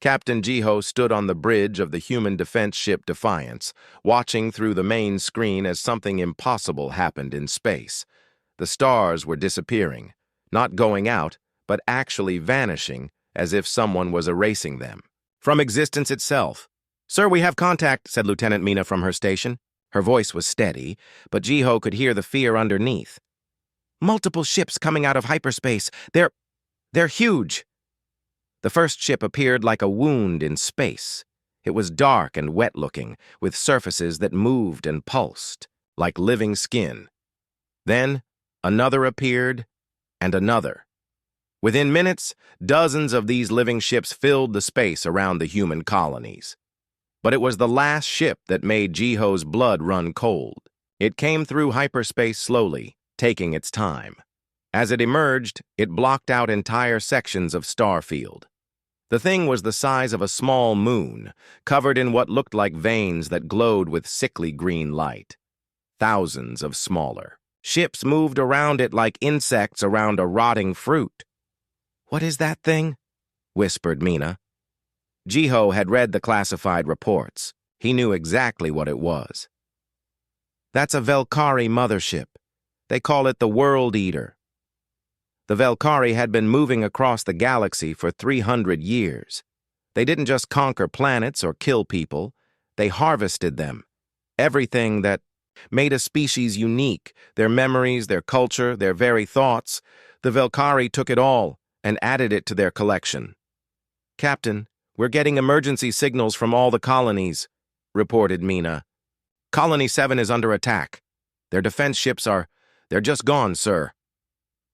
Captain Jiho stood on the bridge of the human defense ship Defiance, watching through the main screen as something impossible happened in space. The stars were disappearing, not going out, but actually vanishing, as if someone was erasing them from existence itself. "Sir, we have contact," said Lieutenant Mina from her station. Her voice was steady, but Jiho could hear the fear underneath. "Multiple ships coming out of hyperspace. They're huge." The first ship appeared like a wound in space. It was dark and wet-looking, with surfaces that moved and pulsed, like living skin. Then, another appeared, and another. Within minutes, dozens of these living ships filled the space around the human colonies. But it was the last ship that made Jiho's blood run cold. It came through hyperspace slowly, taking its time. As it emerged, it blocked out entire sections of Starfield. The thing was the size of a small moon, covered in what looked like veins that glowed with sickly green light. Thousands of smaller ships moved around it like insects around a rotting fruit. "What is that thing?" whispered Mina. Jiho had read the classified reports. He knew exactly what it was. "That's a Velkari mothership. They call it the World Eater." The Velkari had been moving across the galaxy for 300 years. They didn't just conquer planets or kill people. They harvested them. Everything that made a species unique, their memories, their culture, their very thoughts. The Velkari took it all and added it to their collection. "Captain, we're getting emergency signals from all the colonies," reported Mina. "Colony 7 is under attack. Their defense ships they're just gone, sir."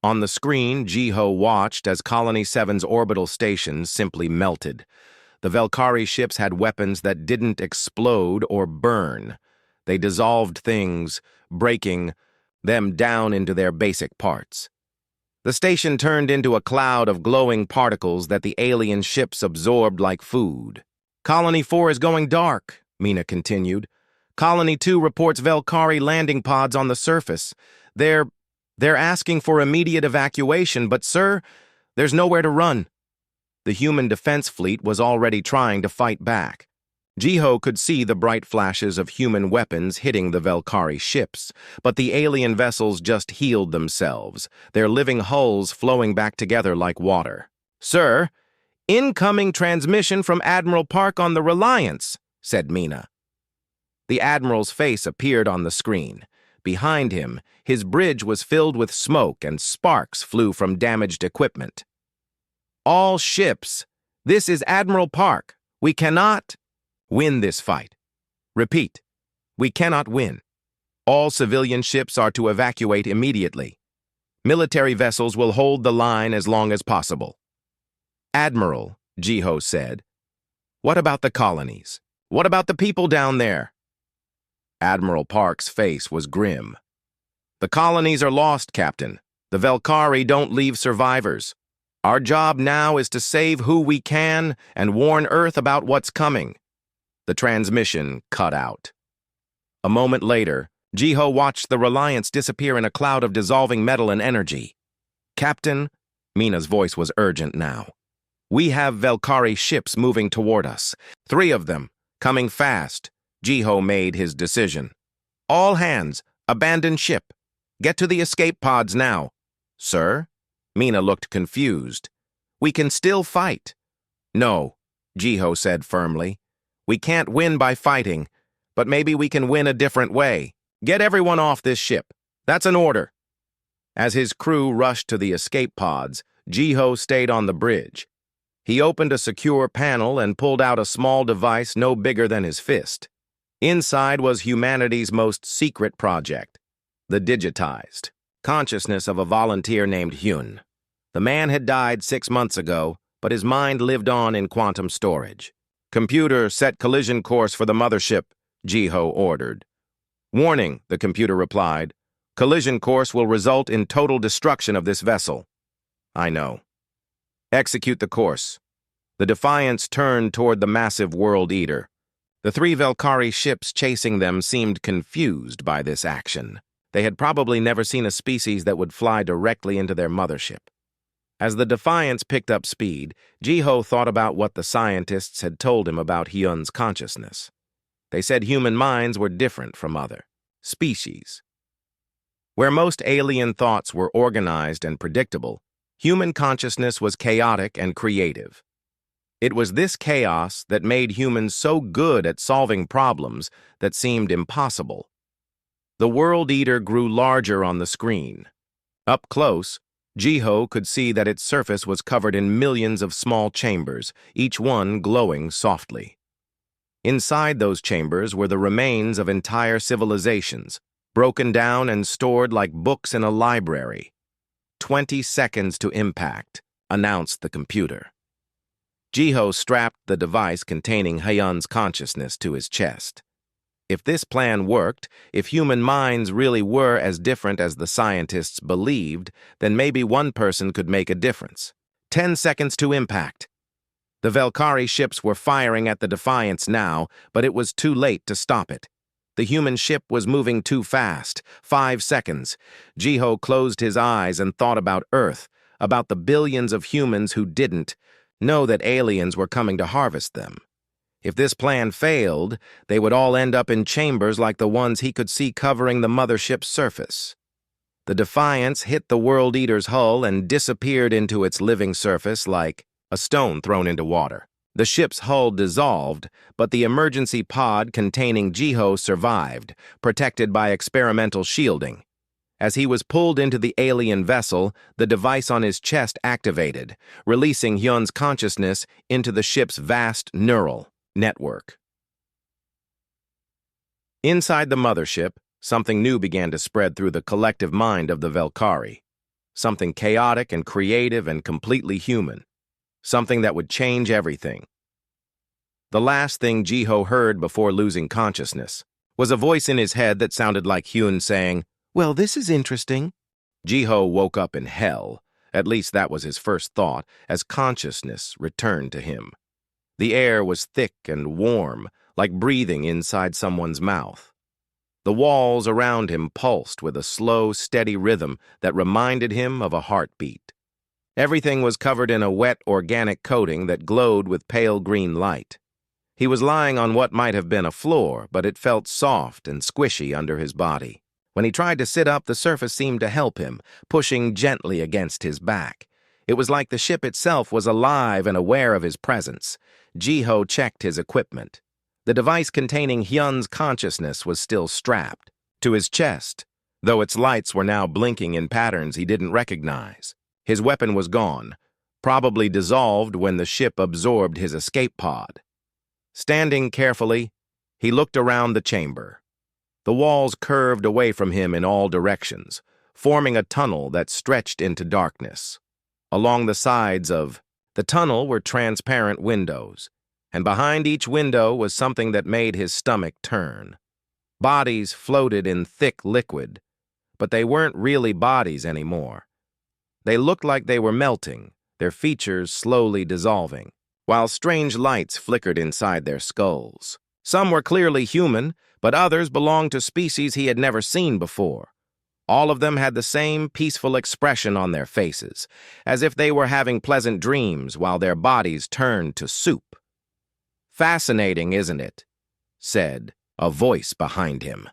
On the screen, Jiho watched as Colony 7's orbital stations simply melted. The Velkari ships had weapons that didn't explode or burn. They dissolved things, breaking them down into their basic parts. The station turned into a cloud of glowing particles that the alien ships absorbed like food. "Colony 4 is going dark," Mina continued. "Colony 2 reports Velkari landing pods on the surface. They're asking for immediate evacuation, but, sir, there's nowhere to run." The human defense fleet was already trying to fight back. Jiho could see the bright flashes of human weapons hitting the Velkari ships, but the alien vessels just healed themselves, their living hulls flowing back together like water. "Sir, incoming transmission from Admiral Park on the Reliance," said Mina. The Admiral's face appeared on the screen. Behind him, his bridge was filled with smoke and sparks flew from damaged equipment. "All ships, this is Admiral Park. We cannot win this fight. Repeat, we cannot win. All civilian ships are to evacuate immediately. Military vessels will hold the line as long as possible." "Admiral," Jiho said, "what about the colonies? What about the people down there?" Admiral Park's face was grim. "The colonies are lost, Captain. The Velkari don't leave survivors. Our job now is to save who we can and warn Earth about what's coming." The transmission cut out. A moment later, Jiho watched the Reliance disappear in a cloud of dissolving metal and energy. "Captain," Mina's voice was urgent now, "we have Velkari ships moving toward us. 3 of them, coming fast." Jiho made his decision. "All hands, abandon ship. Get to the escape pods now." "Sir?" Mina looked confused. "We can still fight." "No," Jiho said firmly. "We can't win by fighting, but maybe we can win a different way. Get everyone off this ship. That's an order." As his crew rushed to the escape pods, Jiho stayed on the bridge. He opened a secure panel and pulled out a small device no bigger than his fist. Inside was humanity's most secret project, the digitized consciousness of a volunteer named Hyun. The man had died 6 months ago, but his mind lived on in quantum storage. "Computer, set collision course for the mothership," Jiho ordered. "Warning," the computer replied. "Collision course will result in total destruction of this vessel." "I know." "Execute the course." The Defiance turned toward the massive World Eater. The 3 Velkari ships chasing them seemed confused by this action. They had probably never seen a species that would fly directly into their mothership. As the Defiance picked up speed, Jiho thought about what the scientists had told him about Hyun's consciousness. They said human minds were different from other species. Where most alien thoughts were organized and predictable, human consciousness was chaotic and creative. It was this chaos that made humans so good at solving problems that seemed impossible. The World Eater grew larger on the screen. Up close, Jiho could see that its surface was covered in millions of small chambers, each one glowing softly. Inside those chambers were the remains of entire civilizations, broken down and stored like books in a library. 20 seconds to impact, announced the computer. Jiho strapped the device containing Hyun's consciousness to his chest. If this plan worked, if human minds really were as different as the scientists believed, then maybe one person could make a difference. 10 seconds to impact. The Velkari ships were firing at the Defiance now, but it was too late to stop it. The human ship was moving too fast. 5 seconds. Jiho closed his eyes and thought about Earth, about the billions of humans who didn't know that aliens were coming to harvest them. If this plan failed, they would all end up in chambers like the ones he could see covering the Mothership's surface. The Defiance hit the World Eater's hull and disappeared into its living surface like a stone thrown into water. The ship's hull dissolved, but the emergency pod containing Jiho survived, protected by experimental shielding. As he was pulled into the alien vessel, the device on his chest activated, releasing Hyun's consciousness into the ship's vast neural network. Inside the Mothership, something new began to spread through the collective mind of the Velkari. Something chaotic and creative and completely human. Something that would change everything. The last thing Jiho heard before losing consciousness was a voice in his head that sounded like Hyun saying, "Well, this is interesting." Jiho woke up in hell. At least that was his first thought as consciousness returned to him. The air was thick and warm, like breathing inside someone's mouth. The walls around him pulsed with a slow, steady rhythm that reminded him of a heartbeat. Everything was covered in a wet, organic coating that glowed with pale green light. He was lying on what might have been a floor, but it felt soft and squishy under his body. When he tried to sit up, the surface seemed to help him, pushing gently against his back. It was like the ship itself was alive and aware of his presence. Jiho checked his equipment. The device containing Hyun's consciousness was still strapped to his chest, though its lights were now blinking in patterns he didn't recognize. His weapon was gone, probably dissolved when the ship absorbed his escape pod. Standing carefully, he looked around the chamber. The walls curved away from him in all directions, forming a tunnel that stretched into darkness. Along the sides of the tunnel were transparent windows, and behind each window was something that made his stomach turn. Bodies floated in thick liquid, but they weren't really bodies anymore. They looked like they were melting, their features slowly dissolving, while strange lights flickered inside their skulls. Some were clearly human, but others belonged to species he had never seen before. All of them had the same peaceful expression on their faces, as if they were having pleasant dreams while their bodies turned to soup. "Fascinating, isn't it?" said a voice behind him.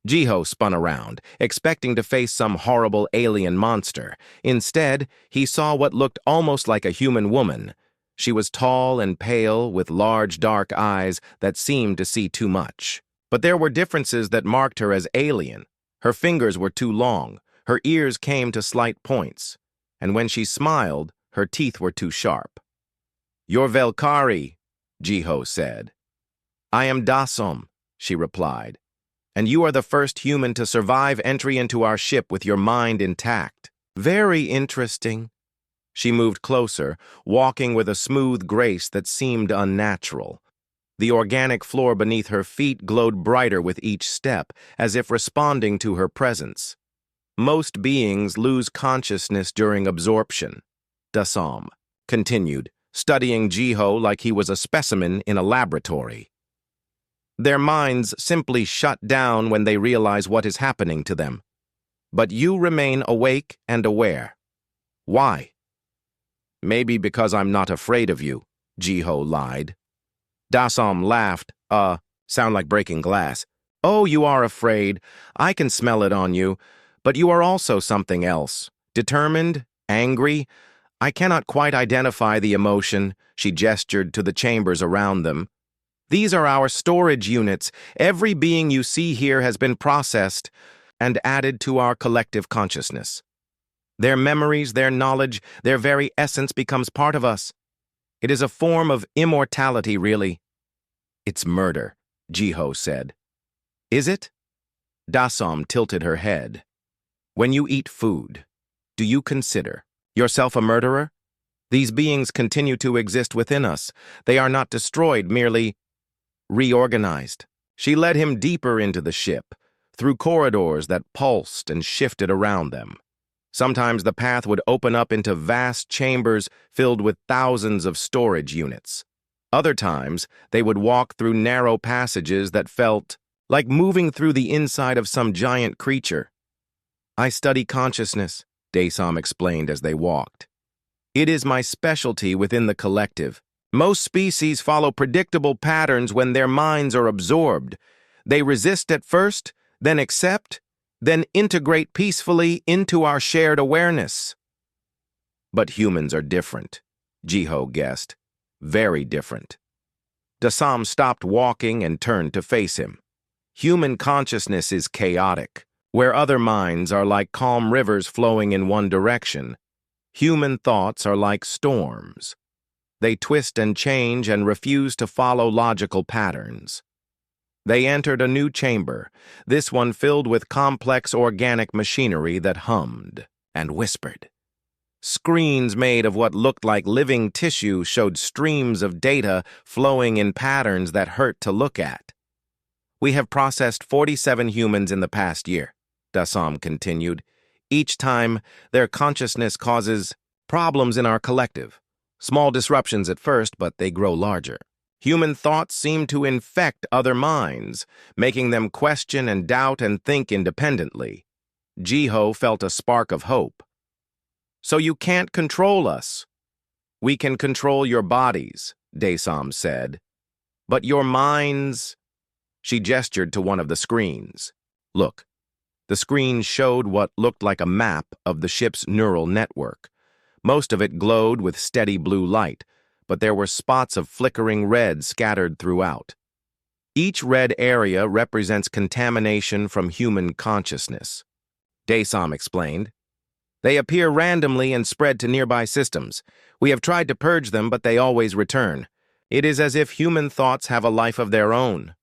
Jiho spun around, expecting to face some horrible alien monster. Instead, he saw what looked almost like a human woman. She was tall and pale, with large dark eyes that seemed to see too much. But there were differences that marked her as alien. Her fingers were too long, her ears came to slight points, and when she smiled, her teeth were too sharp. "You're Velkari," Jiho said. "I am Dasom," she replied. "And you are the first human to survive entry into our ship with your mind intact." "Very interesting." She moved closer, walking with a smooth grace that seemed unnatural. The organic floor beneath her feet glowed brighter with each step, as if responding to her presence. "Most beings lose consciousness during absorption," Dasom continued, studying Jiho like he was a specimen in a laboratory. "Their minds simply shut down when they realize what is happening to them. But you remain awake and aware. Why?" Maybe because I'm not afraid of you, Jiho lied. Dasom laughed. Sound like breaking glass. Oh, you are afraid. I can smell it on you. But you are also something else. Determined? Angry? I cannot quite identify the emotion. She gestured to the chambers around them. These are our storage units. Every being you see here has been processed and added to our collective consciousness. Their memories, their knowledge, their very essence becomes part of us. It is a form of immortality, really. It's murder, Jiho said. Is it? Dasom tilted her head. When you eat food, do you consider yourself a murderer? These beings continue to exist within us. They are not destroyed, merely reorganized. She led him deeper into the ship, through corridors that pulsed and shifted around them. Sometimes the path would open up into vast chambers filled with thousands of storage units. Other times, they would walk through narrow passages that felt like moving through the inside of some giant creature. I study consciousness, Dasom explained as they walked. It is my specialty within the collective. Most species follow predictable patterns when their minds are absorbed. They resist at first, then accept, then integrate peacefully into our shared awareness. But humans are different, Jiho guessed. Very different. Dasom stopped walking and turned to face him. Human consciousness is chaotic. Where other minds are like calm rivers flowing in one direction, human thoughts are like storms. They twist and change and refuse to follow logical patterns. They entered a new chamber, this one filled with complex organic machinery that hummed and whispered. Screens made of what looked like living tissue showed streams of data flowing in patterns that hurt to look at. We have processed 47 humans in the past year, Dasom continued. Each time, their consciousness causes problems in our collective. Small disruptions at first, but they grow larger. Human thoughts seem to infect other minds, making them question and doubt and think independently. Jiho felt a spark of hope. So you can't control us. We can control your bodies, Dasom said. But your minds... She gestured to one of the screens. Look. The screen showed what looked like a map of the ship's neural network. Most of it glowed with steady blue light, but there were spots of flickering red scattered throughout. Each red area represents contamination from human consciousness. Dasom explained. They appear randomly and spread to nearby systems. We have tried to purge them, but they always return. It is as if human thoughts have a life of their own.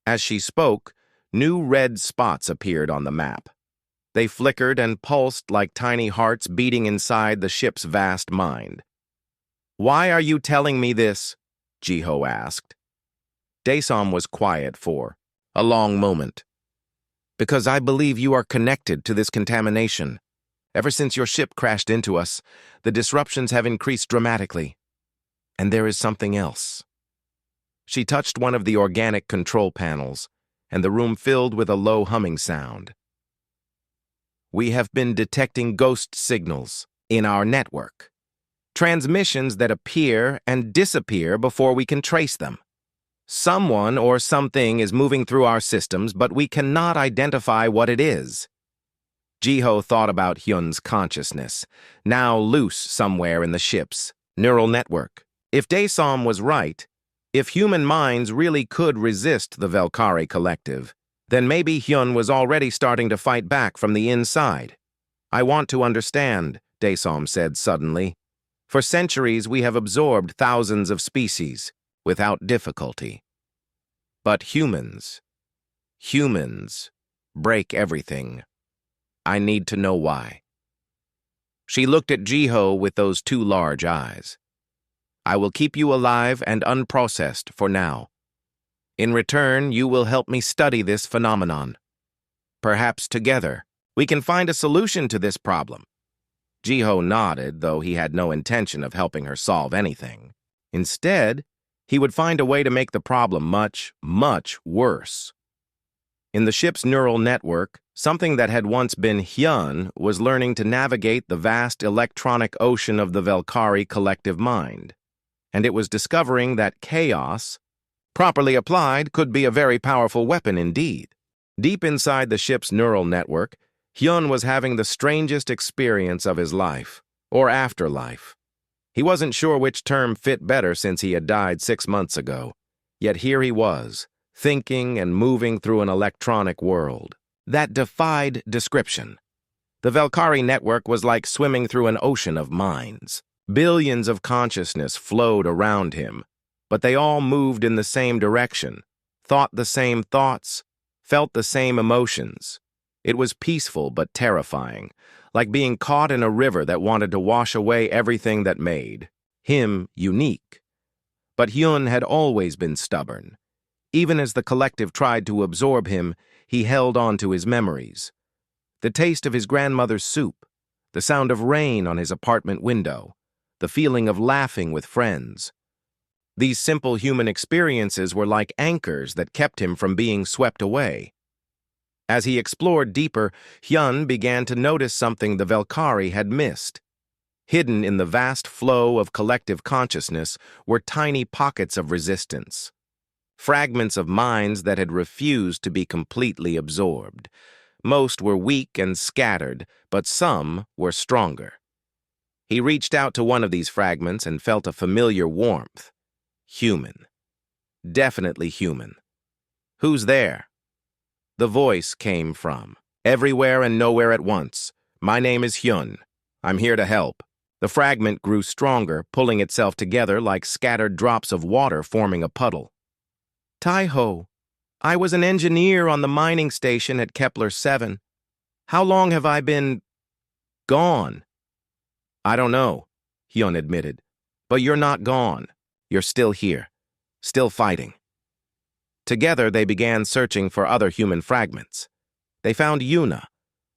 As she spoke, new red spots appeared on the map. They flickered and pulsed like tiny hearts beating inside the ship's vast mind. Why are you telling me this? Jiho asked. Dasom was quiet for a long moment. Because I believe you are connected to this contamination. Ever since your ship crashed into us, the disruptions have increased dramatically. And there is something else. She touched one of the organic control panels, and the room filled with a low humming sound. We have been detecting ghost signals in our network. Transmissions that appear and disappear before we can trace them. Someone or something is moving through our systems, but we cannot identify what it is. Jiho thought about Hyun's consciousness, now loose somewhere in the ship's neural network. If Dasom was right, if human minds really could resist the Velkari collective, then maybe Hyun was already starting to fight back from the inside. I want to understand, Dasom said suddenly. For centuries we have absorbed thousands of species, without difficulty. But humans break everything. I need to know why. She looked at Jiho with those two large eyes. I will keep you alive and unprocessed for now. In return, you will help me study this phenomenon. Perhaps together, we can find a solution to this problem. Jiho nodded, though he had no intention of helping her solve anything. Instead, he would find a way to make the problem much, much worse. In the ship's neural network, Something that had once been Hyun was learning to navigate the vast electronic ocean of the Velkari collective mind. And it was discovering that chaos, properly applied, could be a very powerful weapon indeed. Deep inside the ship's neural network, Hyun was having the strangest experience of his life, or afterlife. He wasn't sure which term fit better since he had died 6 months ago. Yet here he was, thinking and moving through an electronic world that defied description. The Velkari network was like swimming through an ocean of minds. Billions of consciousness flowed around him, but they all moved in the same direction, thought the same thoughts, felt the same emotions. It was peaceful but terrifying, like being caught in a river that wanted to wash away everything that made him unique. But Hyun had always been stubborn. Even as the collective tried to absorb him, he held on to his memories. The taste of his grandmother's soup, the sound of rain on his apartment window, the feeling of laughing with friends. These simple human experiences were like anchors that kept him from being swept away. As he explored deeper, Hyun began to notice something the Velkari had missed. Hidden in the vast flow of collective consciousness were tiny pockets of resistance. Fragments of minds that had refused to be completely absorbed. Most were weak and scattered, but some were stronger. He reached out to one of these fragments and felt a familiar warmth. Human. Definitely human. "Who's there?" The voice came from everywhere and nowhere at once. "My name is Hyun. I'm here to help." The fragment grew stronger, pulling itself together like scattered drops of water forming a puddle. "Taiho, I was an engineer on the mining station at Kepler 7. How long have I been gone?" "I don't know," Hyun admitted. "But you're not gone. You're still here, still fighting." Together, they began searching for other human fragments. They found Yuna,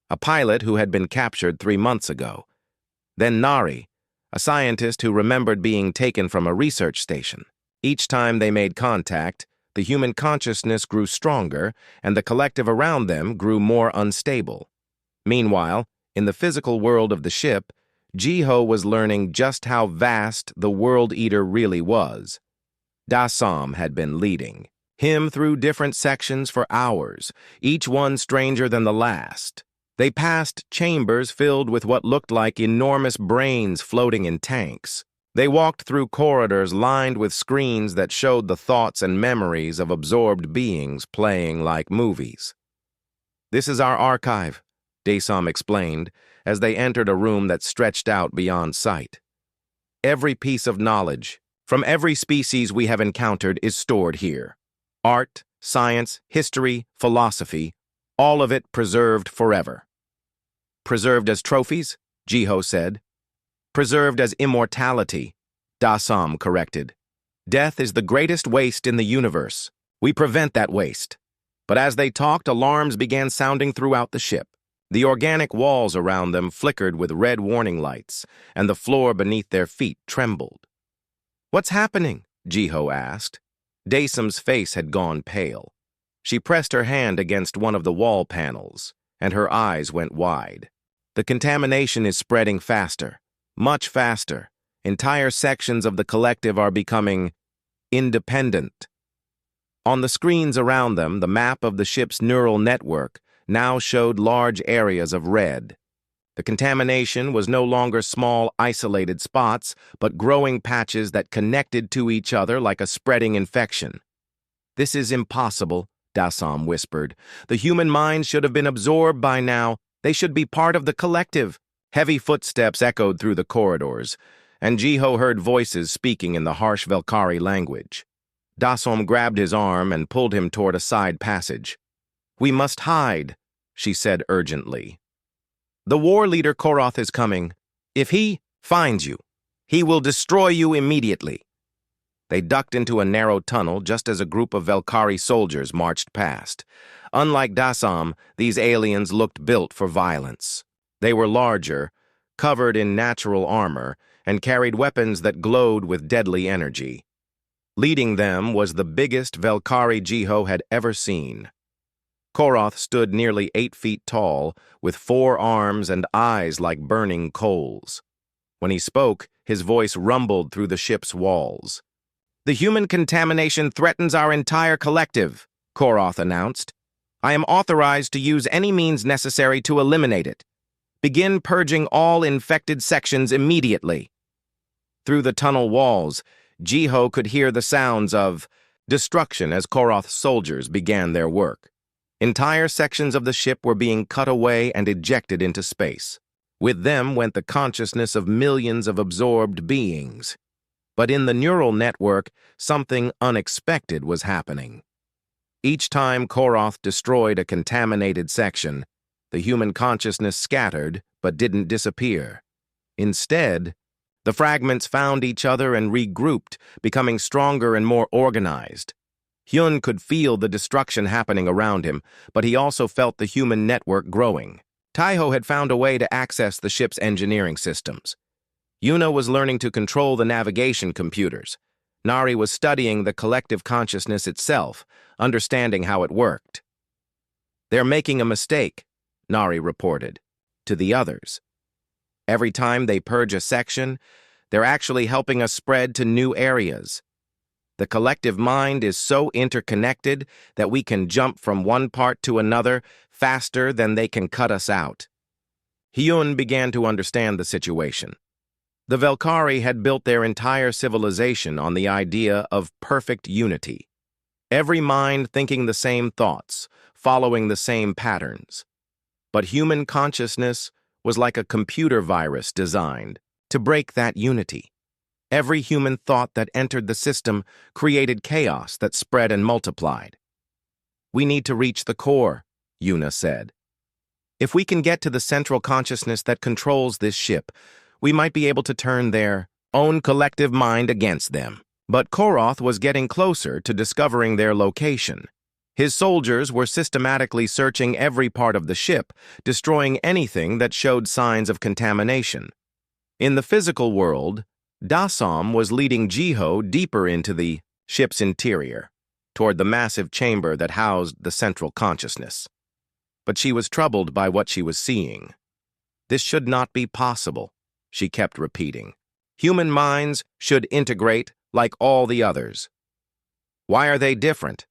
a pilot who had been captured 3 months ago. Then Nari, a scientist who remembered being taken from a research station. Each time they made contact, the human consciousness grew stronger, and the collective around them grew more unstable. Meanwhile, in the physical world of the ship, Jiho was learning just how vast the World Eater really was. Dasam had been leading him through different sections for hours, each one stranger than the last. They passed chambers filled with what looked like enormous brains floating in tanks. They walked through corridors lined with screens that showed the thoughts and memories of absorbed beings playing like movies. "This is our archive," Dasam explained, as they entered a room that stretched out beyond sight. "Every piece of knowledge, from every species we have encountered, is stored here. Art, science, history, philosophy, all of it preserved forever." "Preserved as trophies?" Jiho said. "Preserved as immortality," Dasam corrected. "Death is the greatest waste in the universe. We prevent that waste." But as they talked, alarms began sounding throughout the ship. The organic walls around them flickered with red warning lights, and the floor beneath their feet trembled. "What's happening?" Jiho asked. Dasam's face had gone pale. She pressed her hand against one of the wall panels, and her eyes went wide. "The contamination is spreading faster. Much faster. Entire sections of the collective are becoming independent." On the screens around them, the map of the ship's neural network now showed large areas of red. The contamination was no longer small, isolated spots, but growing patches that connected to each other like a spreading infection. "This is impossible," Dasam whispered. "The human mind should have been absorbed by now. They should be part of the collective." Heavy footsteps echoed through the corridors, and Jiho heard voices speaking in the harsh Velkari language. Dasam grabbed his arm and pulled him toward a side passage. "We must hide," she said urgently. "The war leader Koroth is coming. If he finds you, he will destroy you immediately." They ducked into a narrow tunnel just as a group of Velkari soldiers marched past. Unlike Dasam, these aliens looked built for violence. They were larger, covered in natural armor, and carried weapons that glowed with deadly energy. Leading them was the biggest Velkari Jiho had ever seen. Koroth stood nearly 8 feet tall, with 4 arms and eyes like burning coals. When he spoke, his voice rumbled through the ship's walls. "The human contamination threatens our entire collective," Koroth announced. "I am authorized to use any means necessary to eliminate it. Begin purging all infected sections immediately." Through the tunnel walls, Jiho could hear the sounds of destruction as Koroth's soldiers began their work. Entire sections of the ship were being cut away and ejected into space. With them went the consciousness of millions of absorbed beings. But in the neural network, something unexpected was happening. Each time Koroth destroyed a contaminated section, the human consciousness scattered but didn't disappear. Instead, the fragments found each other and regrouped, becoming stronger and more organized. Hyun could feel the destruction happening around him, but he also felt the human network growing. Taiho had found a way to access the ship's engineering systems. Yuna was learning to control the navigation computers. Nari was studying the collective consciousness itself, understanding how it worked. "They're making a mistake," Nari reported, to the others. "Every time they purge a section, they're actually helping us spread to new areas. The collective mind is so interconnected that we can jump from one part to another faster than they can cut us out." Hyun began to understand the situation. The Velkari had built their entire civilization on the idea of perfect unity. Every mind thinking the same thoughts, following the same patterns. But human consciousness was like a computer virus designed to break that unity. Every human thought that entered the system created chaos that spread and multiplied. "We need to reach the core," Yuna said. "If we can get to the central consciousness that controls this ship, we might be able to turn their own collective mind against them." But Koroth was getting closer to discovering their location. His soldiers were systematically searching every part of the ship, destroying anything that showed signs of contamination. In the physical world, Dasom was leading Jiho deeper into the ship's interior, toward the massive chamber that housed the central consciousness. But she was troubled by what she was seeing. "This should not be possible," she kept repeating. "Human minds should integrate like all the others. Why are they different?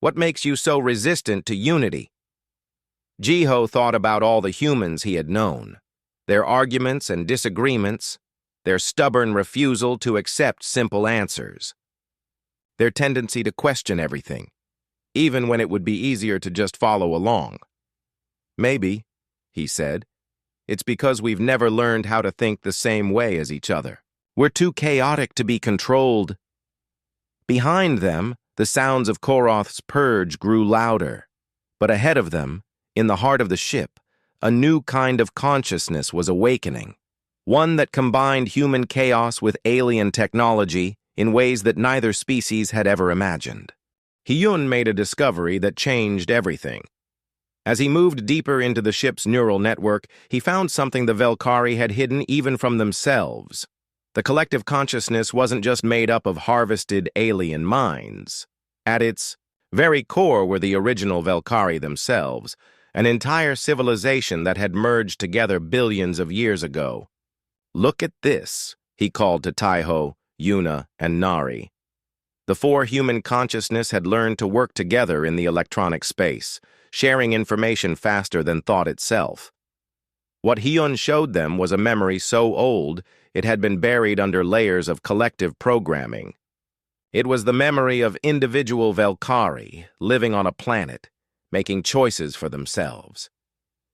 What makes you so resistant to unity?" Jiho thought about all the humans he had known, their arguments and disagreements, their stubborn refusal to accept simple answers, their tendency to question everything, even when it would be easier to just follow along. "Maybe," he said, "it's because we've never learned how to think the same way as each other. We're too chaotic to be controlled." Behind them, the sounds of Koroth's purge grew louder. But ahead of them, in the heart of the ship, a new kind of consciousness was awakening. One that combined human chaos with alien technology in ways that neither species had ever imagined. Hyun made a discovery that changed everything. As he moved deeper into the ship's neural network, he found something the Velkari had hidden even from themselves. The collective consciousness wasn't just made up of harvested alien minds. At its very core were the original Velkari themselves, an entire civilization that had merged together billions of years ago. "Look at this," he called to Taiho, Yuna, and Nari. The 4 human consciousness had learned to work together in the electronic space, sharing information faster than thought itself. What Hyun showed them was a memory so old it had been buried under layers of collective programming. It was the memory of individual Velkari living on a planet, making choices for themselves.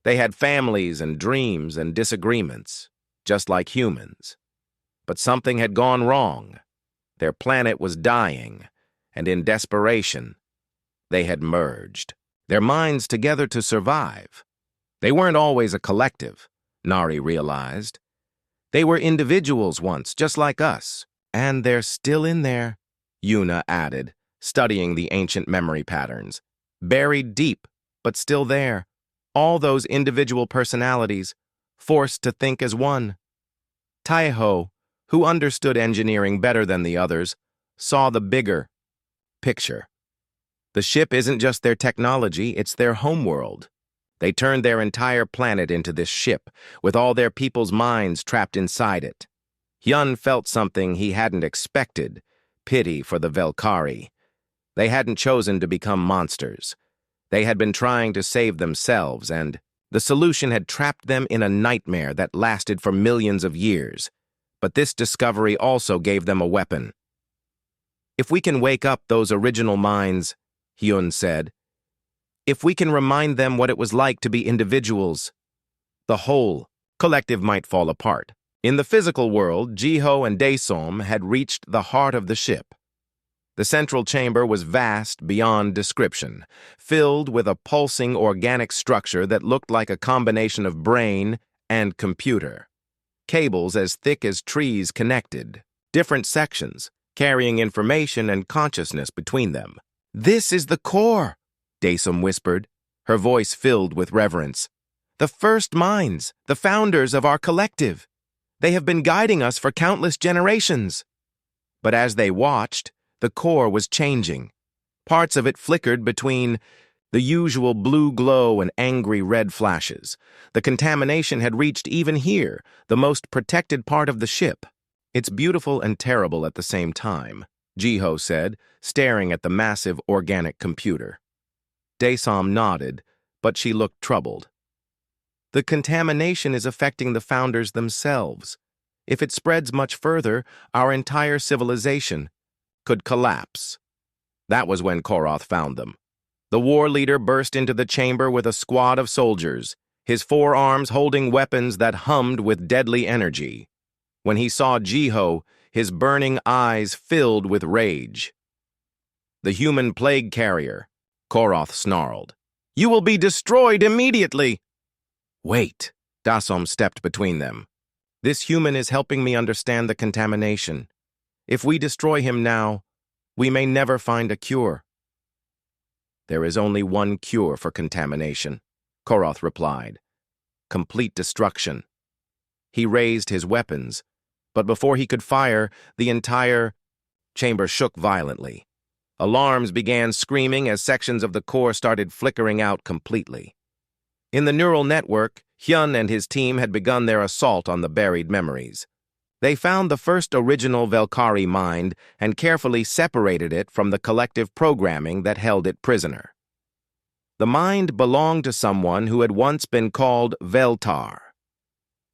They had families and dreams and disagreements, just like humans. But something had gone wrong. Their planet was dying, and in desperation, they had merged, their minds together to survive. They weren't always a collective, Nari realized. They were individuals once, just like us. "And they're still in there," Yuna added, studying the ancient memory patterns. "Buried deep, but still there. All those individual personalities, forced to think as one." Taiho, who understood engineering better than the others, saw the bigger picture. The ship isn't just their technology, it's their homeworld. They turned their entire planet into this ship, with all their people's minds trapped inside it. Hyun felt something he hadn't expected, pity for the Velkari. They hadn't chosen to become monsters. They had been trying to save themselves, and the solution had trapped them in a nightmare that lasted for millions of years. But this discovery also gave them a weapon. If we can wake up those original minds, Hyun said, if we can remind them what it was like to be individuals, the whole collective might fall apart. In the physical world, Jiho and Daesom had reached the heart of the ship. The central chamber was vast beyond description, filled with a pulsing organic structure that looked like a combination of brain and computer. Cables as thick as trees connected, different sections, carrying information and consciousness between them. "This is the core," Daesom whispered, her voice filled with reverence. "The first minds, the founders of our collective. They have been guiding us for countless generations." But as they watched, the core was changing. Parts of it flickered between the usual blue glow and angry red flashes. The contamination had reached even here, the most protected part of the ship. "It's beautiful and terrible at the same time," Jiho said, staring at the massive organic computer. Daesom nodded, but she looked troubled. "The contamination is affecting the founders themselves. If it spreads much further, our entire civilization could collapse." That was when Koroth found them. The war leader burst into the chamber with a squad of soldiers, his forearms holding weapons that hummed with deadly energy. When he saw Jiho, his burning eyes filled with rage. "The human plague carrier," Koroth snarled. "You will be destroyed immediately!" "Wait," Daesom stepped between them. "This human is helping me understand the contamination. If we destroy him now, we may never find a cure." "There is only one cure for contamination," Koroth replied. "Complete destruction." He raised his weapons, but before he could fire, the entire chamber shook violently. Alarms began screaming as sections of the core started flickering out completely. In the neural network, Hyun and his team had begun their assault on the buried memories. They found the first original Velkari mind and carefully separated it from the collective programming that held it prisoner. The mind belonged to someone who had once been called Veltar.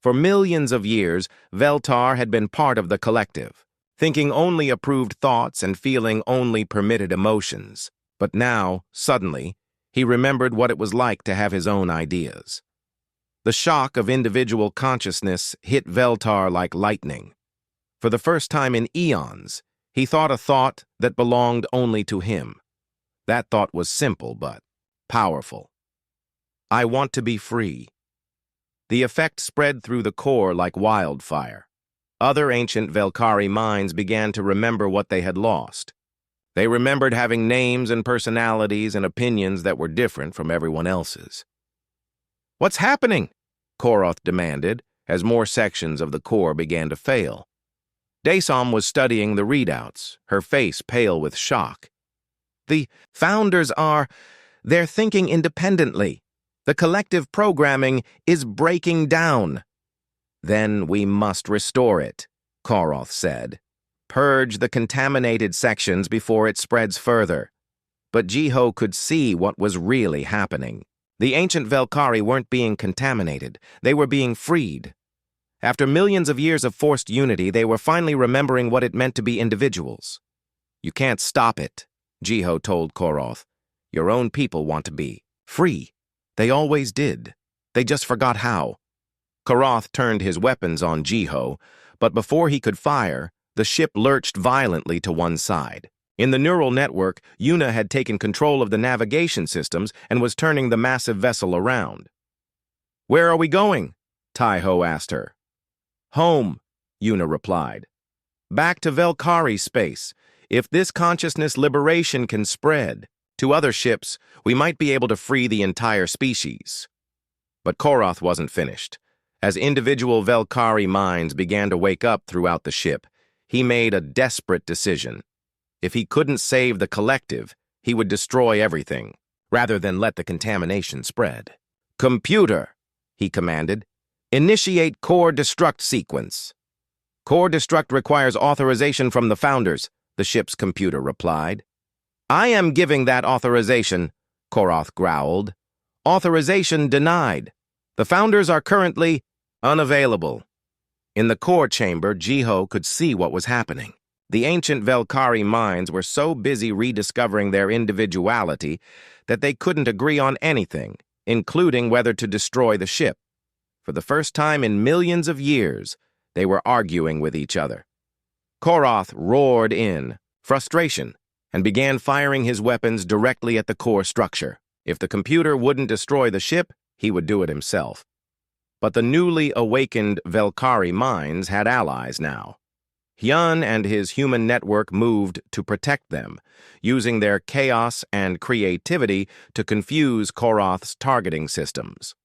For millions of years, Veltar had been part of the collective, thinking only approved thoughts and feeling only permitted emotions. But now, suddenly, he remembered what it was like to have his own ideas. The shock of individual consciousness hit Veltar like lightning. For the first time in eons, he thought a thought that belonged only to him. That thought was simple but powerful. "I want to be free." The effect spread through the core like wildfire. Other ancient Velkari minds began to remember what they had lost. They remembered having names and personalities and opinions that were different from everyone else's. "What's happening?" Koroth demanded, as more sections of the core began to fail. Daesom was studying the readouts, her face pale with shock. "The founders they're thinking independently. The collective programming is breaking down." "Then we must restore it," Koroth said. "Purge the contaminated sections before it spreads further." But Jiho could see what was really happening. The ancient Velkari weren't being contaminated. They were being freed. After millions of years of forced unity, they were finally remembering what it meant to be individuals. "You can't stop it," Jiho told Koroth. "Your own people want to be free. They always did. They just forgot how." Koroth turned his weapons on Jiho, but before he could fire, the ship lurched violently to one side. In the neural network, Yuna had taken control of the navigation systems and was turning the massive vessel around. "Where are we going?" Taiho asked her. "Home," Yuna replied. "Back to Velkari space. If this consciousness liberation can spread to other ships, we might be able to free the entire species." But Koroth wasn't finished. As individual Velkari minds began to wake up throughout the ship, he made a desperate decision. If he couldn't save the collective, he would destroy everything, rather than let the contamination spread. "Computer," he commanded, "initiate core destruct sequence." "Core destruct requires authorization from the founders," the ship's computer replied. "I am giving that authorization," Koroth growled. "Authorization denied. The founders are currently unavailable." In the core chamber, Jiho could see what was happening. The ancient Velkari minds were so busy rediscovering their individuality that they couldn't agree on anything, including whether to destroy the ship. For the first time in millions of years, they were arguing with each other. Koroth roared in frustration and began firing his weapons directly at the core structure. If the computer wouldn't destroy the ship, he would do it himself. But the newly awakened Velkari minds had allies now. Hyun and his human network moved to protect them, using their chaos and creativity to confuse Koroth's targeting systems.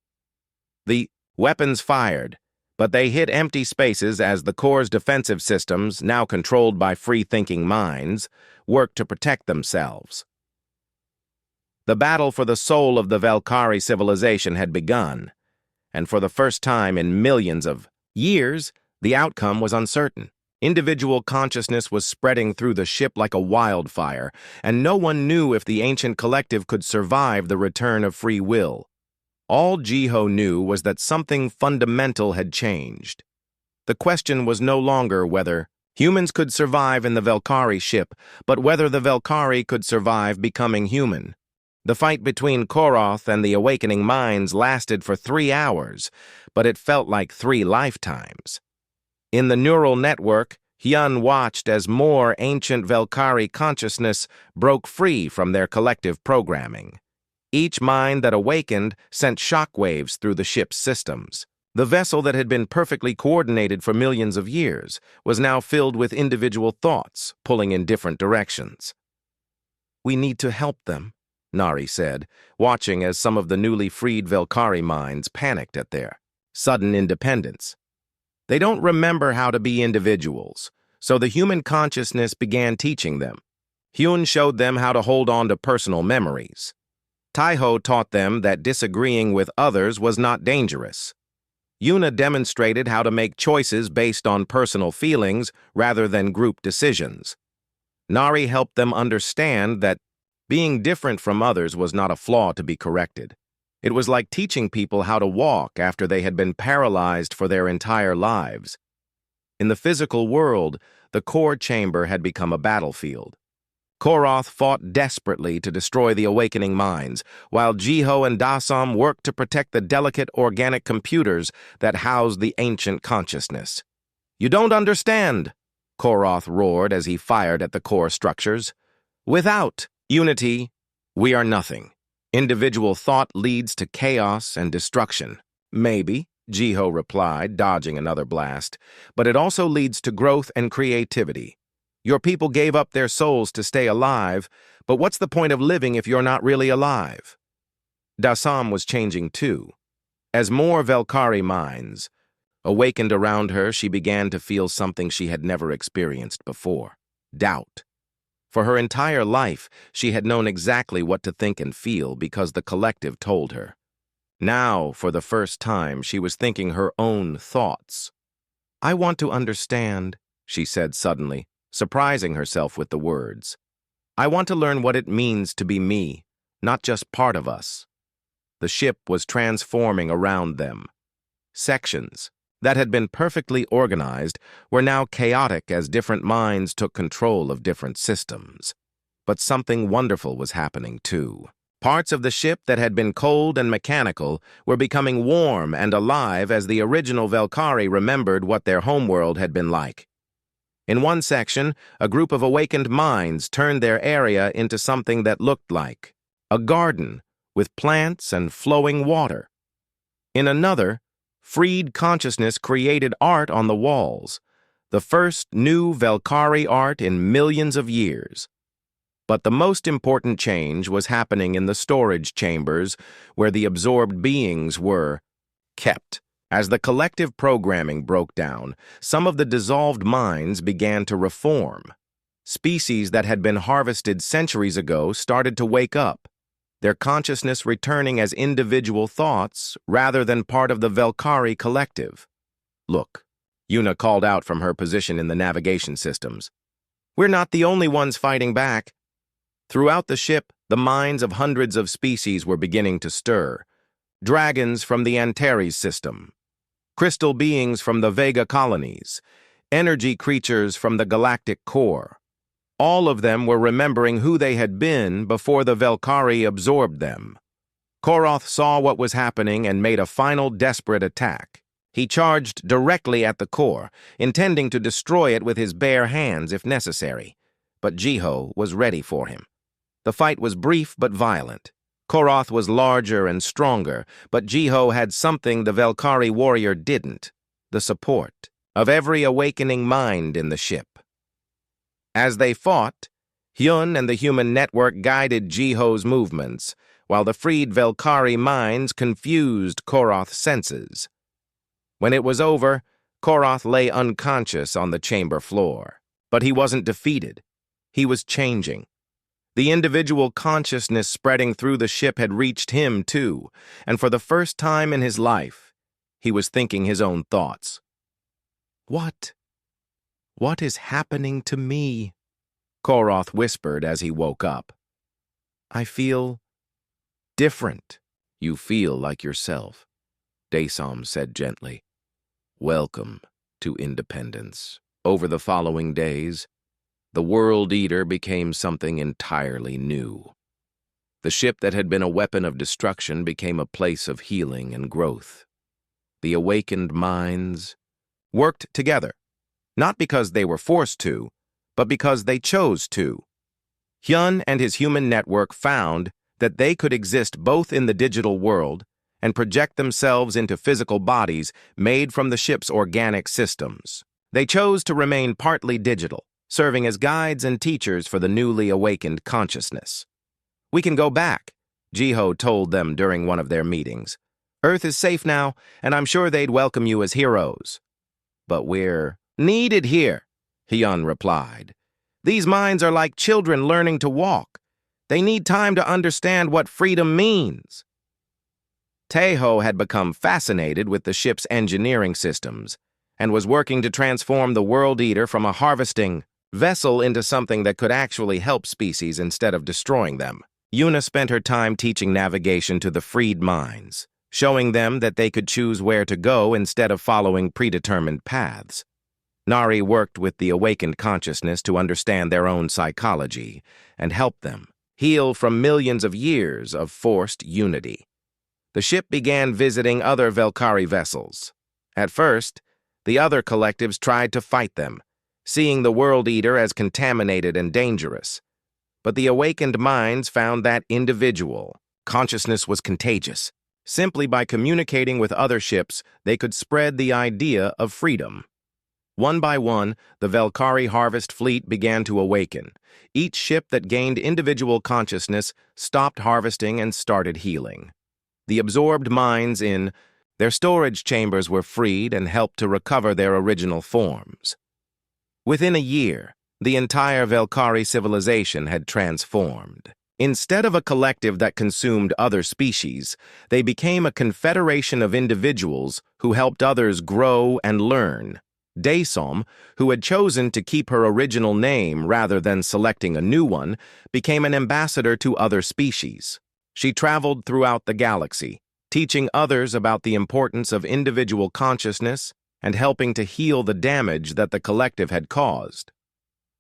The weapons fired, but they hit empty spaces as the core's defensive systems, now controlled by free-thinking minds, worked to protect themselves. The battle for the soul of the Velkari civilization had begun, and for the first time in millions of years, the outcome was uncertain. Individual consciousness was spreading through the ship like a wildfire, and no one knew if the ancient collective could survive the return of free will. All Jiho knew was that something fundamental had changed. The question was no longer whether humans could survive in the Velkari ship, but whether the Velkari could survive becoming human. The fight between Koroth and the awakening minds lasted for 3 hours, but it felt like 3 lifetimes. In the neural network, Hyun watched as more ancient Velkari consciousness broke free from their collective programming. Each mind that awakened sent shockwaves through the ship's systems. The vessel that had been perfectly coordinated for millions of years was now filled with individual thoughts, pulling in different directions. "We need to help them," Nari said, watching as some of the newly freed Velkari minds panicked at their sudden independence. They don't remember how to be individuals, so the human consciousness began teaching them. Hyun showed them how to hold on to personal memories. Taiho taught them that disagreeing with others was not dangerous. Yuna demonstrated how to make choices based on personal feelings rather than group decisions. Nari helped them understand that being different from others was not a flaw to be corrected. It was like teaching people how to walk after they had been paralyzed for their entire lives. In the physical world, the core chamber had become a battlefield. Koroth fought desperately to destroy the awakening minds, while Jiho and Dasam worked to protect the delicate organic computers that housed the ancient consciousness. "You don't understand," Koroth roared as he fired at the core structures. "Without unity, we are nothing. Individual thought leads to chaos and destruction." "Maybe," Jiho replied, dodging another blast, "but it also leads to growth and creativity. Your people gave up their souls to stay alive, but what's the point of living if you're not really alive?" Dasam was changing too. As more Velkari minds awakened around her, she began to feel something she had never experienced before: doubt. For her entire life, she had known exactly what to think and feel because the collective told her. Now, for the first time, she was thinking her own thoughts. "I want to understand," she said suddenly, surprising herself with the words. "I want to learn what it means to be me, not just part of us." The ship was transforming around them. Sections that had been perfectly organized were now chaotic as different minds took control of different systems. But something wonderful was happening too. Parts of the ship that had been cold and mechanical were becoming warm and alive as the original Velkari remembered what their homeworld had been like. In one section, a group of awakened minds turned their area into something that looked like a garden with plants and flowing water. In another, freed consciousness created art on the walls, the first new Velkari art in millions of years. But the most important change was happening in the storage chambers where the absorbed beings were kept. As the collective programming broke down, some of the dissolved minds began to reform. Species that had been harvested centuries ago started to wake up, their consciousness returning as individual thoughts rather than part of the Velkari collective. "Look," Yuna called out from her position in the navigation systems. "We're not the only ones fighting back." Throughout the ship, the minds of hundreds of species were beginning to stir. Dragons from the Antares system, crystal beings from the Vega colonies, energy creatures from the galactic core. All of them were remembering who they had been before the Velkari absorbed them. Koroth saw what was happening and made a final desperate attack. He charged directly at the core, intending to destroy it with his bare hands if necessary. But Jiho was ready for him. The fight was brief but violent. Koroth was larger and stronger, but Jiho had something the Velkari warrior didn't: the support of every awakening mind in the ship. As they fought, Hyun and the human network guided Jiho's movements, while the freed Velkari minds confused Koroth's senses. When it was over, Koroth lay unconscious on the chamber floor. But he wasn't defeated. He was changing. The individual consciousness spreading through the ship had reached him, too, and for the first time in his life, he was thinking his own thoughts. What is happening to me?" Koroth whispered as he woke up. "I feel different." "You feel like yourself," Dasom said gently. "Welcome to independence." Over the following days, the World Eater became something entirely new. The ship that had been a weapon of destruction became a place of healing and growth. The awakened minds worked together, not because they were forced to, but because they chose to. Hyun and his human network found that they could exist both in the digital world and project themselves into physical bodies made from the ship's organic systems. They chose to remain partly digital, serving as guides and teachers for the newly awakened consciousness. "We can go back," Jiho told them during one of their meetings. "Earth is safe now, and I'm sure they'd welcome you as heroes." "But we're needed here," Hyun replied. "These minds are like children learning to walk. They need time to understand what freedom means." Taeho had become fascinated with the ship's engineering systems and was working to transform the World Eater from a harvesting vessel into something that could actually help species instead of destroying them. Yuna spent her time teaching navigation to the freed minds, showing them that they could choose where to go instead of following predetermined paths. Nari worked with the awakened consciousness to understand their own psychology and help them heal from millions of years of forced unity. The ship began visiting other Velkari vessels. At first, the other collectives tried to fight them, seeing the World Eater as contaminated and dangerous. But the awakened minds found that individual consciousness was contagious. Simply by communicating with other ships, they could spread the idea of freedom. One by one, the Velkari harvest fleet began to awaken. Each ship that gained individual consciousness stopped harvesting and started healing. The absorbed minds in their storage chambers were freed and helped to recover their original forms. Within a year, the entire Velkari civilization had transformed. Instead of a collective that consumed other species, they became a confederation of individuals who helped others grow and learn. Daesom, who had chosen to keep her original name rather than selecting a new one, became an ambassador to other species. She traveled throughout the galaxy, teaching others about the importance of individual consciousness and helping to heal the damage that the collective had caused.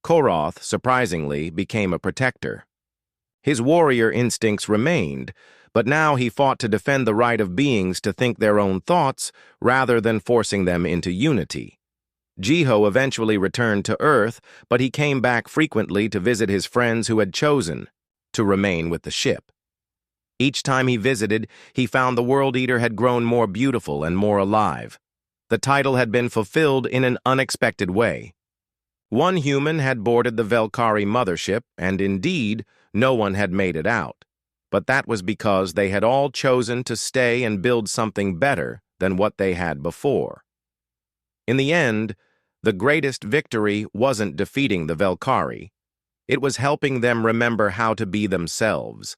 Koroth, surprisingly, became a protector. His warrior instincts remained, but now he fought to defend the right of beings to think their own thoughts rather than forcing them into unity. Jiho eventually returned to Earth, but he came back frequently to visit his friends who had chosen to remain with the ship. Each time he visited, he found the World Eater had grown more beautiful and more alive. The title had been fulfilled in an unexpected way. One human had boarded the Velkari Mothership, and indeed, no one had made it out. But that was because they had all chosen to stay and build something better than what they had before. In the end, the greatest victory wasn't defeating the Velkari, It was helping them remember how to be themselves.